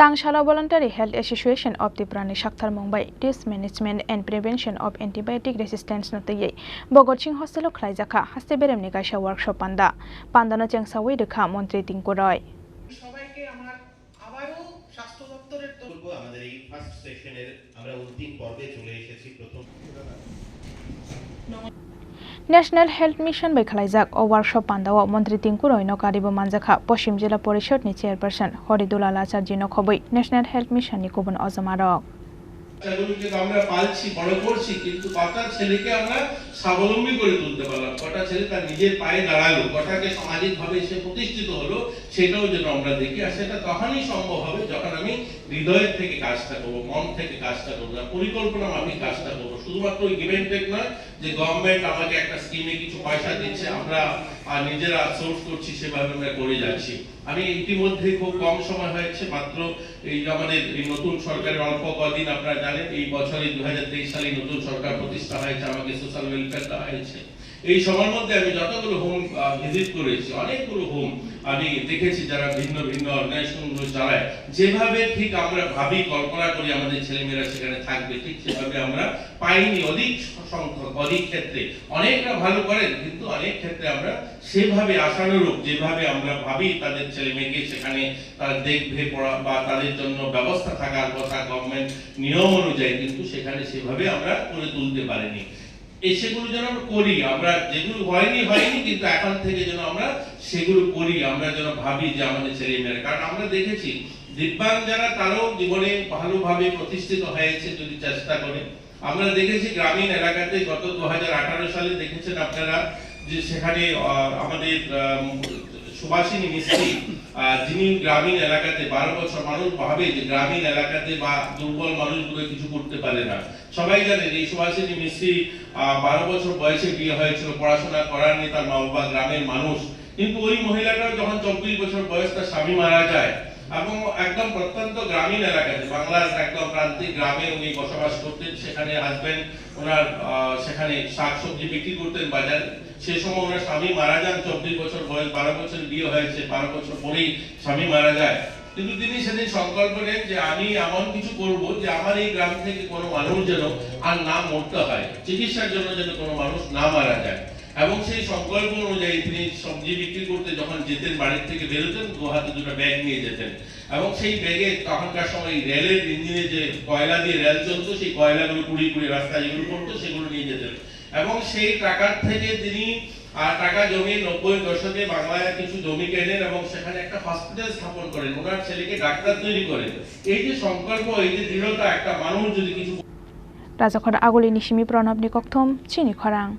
Tangshala Voluntary Health Association of Tripura ni Chaitokmung by Disease Management and Prevention of Antibiotic Resistance natayai Bhagat Singh Hostelo Khlaijakha haste berem ni Kaisa workshop Panda no chengsawi dekha মন্ত্রী টিঙ্কু রয় সবাইকে আমার আবারো স্বাস্থ্য দপ্তরের বলবো আমাদের এই first সেশনের আমরা অন্তিম পর্বে চলে এসেছি প্রথম National Health Mission by Khlaijak o workshop Panda o মন্ত্রী টিঙ্কু রয় no karibo manjakha Poshim Jila Porishod ni chairperson Horidulala Acharji no khoboi National Health Mission ni kubun ozamarok বাচ্চাগুলোকে আমরা পালছি বড় করছি কিন্তু কটা ছেলেকে আমরা স্বাবলম্বী করে তুলতে পারলাম কটা ছেলে তার নিজের পায়ে দাঁড়ালো কটাকে সামাজিকভাবে সে প্রতিষ্ঠিত হলো সেটাও যেন আমরা দেখি আর সেটা তখনই সম্ভব হবে যখন আমি হৃদয়ের থেকে কাজটা করব মন থেকে কাজটা করব পরিকল্পনা মাফিক কাজটা করব শুধুমাত্র ওই গিভেন টেক নয় যে গভর্নমেন্ট আমাকে একটা স্কিমে কিছু পয়সা দিচ্ছে আমরা নিজেরা সোর্স করছি সেভাবে আমরা করে যাচ্ছি আমি ইতিমধ্যে খুব কম সময় হয়েছে মাত্র এই আমাদের এই নতুন সরকারের অল্প কদিন আপনারা জানেন এই বছরে 2023 সালে নতুন সরকার প্রতিষ্ঠা হয়েছে আমাকে সোশ্যাল ওয়েলফেয়ার দেওয়া হয়েছে এই সময়ের মধ্যে আমি যতগুলো হোম ভিজিট করেছি অনেকগুলো হোম আমি দেখেছি যারা ভিন্ন ভিন্ন অর্গানাইজেশনগুলো চালায় যেভাবে ঠিক আমরা ভাবি কল্পনা করি আমাদের ছেলেমেয়েরা সেখানে থাকবে ঠিক সেভাবে আমরা পাইনি অধিক সংখ্যক অধিক ক্ষেত্রে অনেকটা ভালো করেন কিন্তু অনেক ক্ষেত্রে আমরা সেভাবে আশানুরূপ যেভাবে আমরা ভাবি তাদের ছেলেমেয়েকে সেখানে তারা দেখবে পড়া বা তাদের জন্য ব্যবস্থা থাকার কথা গভর্নমেন্ট নিয়ম অনুযায়ী কিন্তু সেখানে সেভাবে আমরা করে তুলতে পারিনি সেগুলো যেন আমরা করি আমরা যেগুলো হয়নি কিন্তু এখন থেকে যেন আমরা সেগুলো করি আমরা যেন ভাবি যে আমাদের ছেলে মেয়েরা কারণ আমরা দেখেছি দিব্যাঙ্গ যারা তারাও জীবনে ভালোভাবে প্রতিষ্ঠিত হয়েছে যদি চেষ্টা করে আমরা দেখেছি গ্রামীণ এলাকাতে গত 2018 সালে দেখেছেন আপনারা যে সেখানে আমাদের সুভাষিনী মিস্ত্রি যিনি গ্রামীণ এলাকাতে 12 বছর মানুষ ভাবে যে গ্রামীণ এলাকাতে বা দুর্বল মানুষগুলো কিছু করতে পারে না সবাই জানেন এই সুভাষিনী মিস্ত্রি 12 বছর বয়সে বিয়ে হয়েছিল পড়াশোনা করার নেই তার মা বাবা গ্রামের মানুষ কিন্তু ওই মহিলাটা যখন 24 বছর বয়স তার স্বামী মারা যায় এবং একদম প্রত্যন্ত গ্রামীণ এলাকাতে বাংলার একদম প্রান্তিক গ্রামে উনি বসবাস করতেন সেখানে হাজবেন্ড ওনার সেখানে শাকসবজি বিক্রি করতেন বাজারে সেই সময় ওনার স্বামী মারা যান 24 বছর বয়স 12 বছর বিয়ে হয়েছে 12 বছর পরেই স্বামী মারা যায় কিন্তু তিনি সেদিন সংকল্প নেন যে আমি এমন কিছু করব যে আমার এই গ্রাম থেকে কোনো মানুষ যেন আর না মরতে হয় চিকিৎসার জন্য যেন কোনো মানুষ না মারা যায় এবং সেই সংকল্প অনুযায়ী তিনি সবজি বিক্রি করতে যখন যেতেন বাড়ির থেকে বেরোতেন দু হাতে দুটো ব্যাগ নিয়ে যেতেন এবং সেই ব্যাগে তখনকার সময় রেলের ইঞ্জিনে যে কয়লা দিয়ে রেল চলতো সেই কয়লাগুলো কুড়ি রাস্তায় যেগুলো পড়তো সেগুলো নিয়ে যেতেন এবং সেই টাকার থেকে তিনি টাকা জমি 90 দশকে বাংলায় কিছু জমি কেনেন এবং সেখানে একটা হসপিটাল স্থাপন করেন ওনার ছেলেকে ডাক্তার তৈরি করেন এই যে সংকল্প এই যে দৃঢ়তা একটা মানুষ যদি কিছু রাজাখর আগলি নিশিমি প্রণব নিকথম চিনি খরাং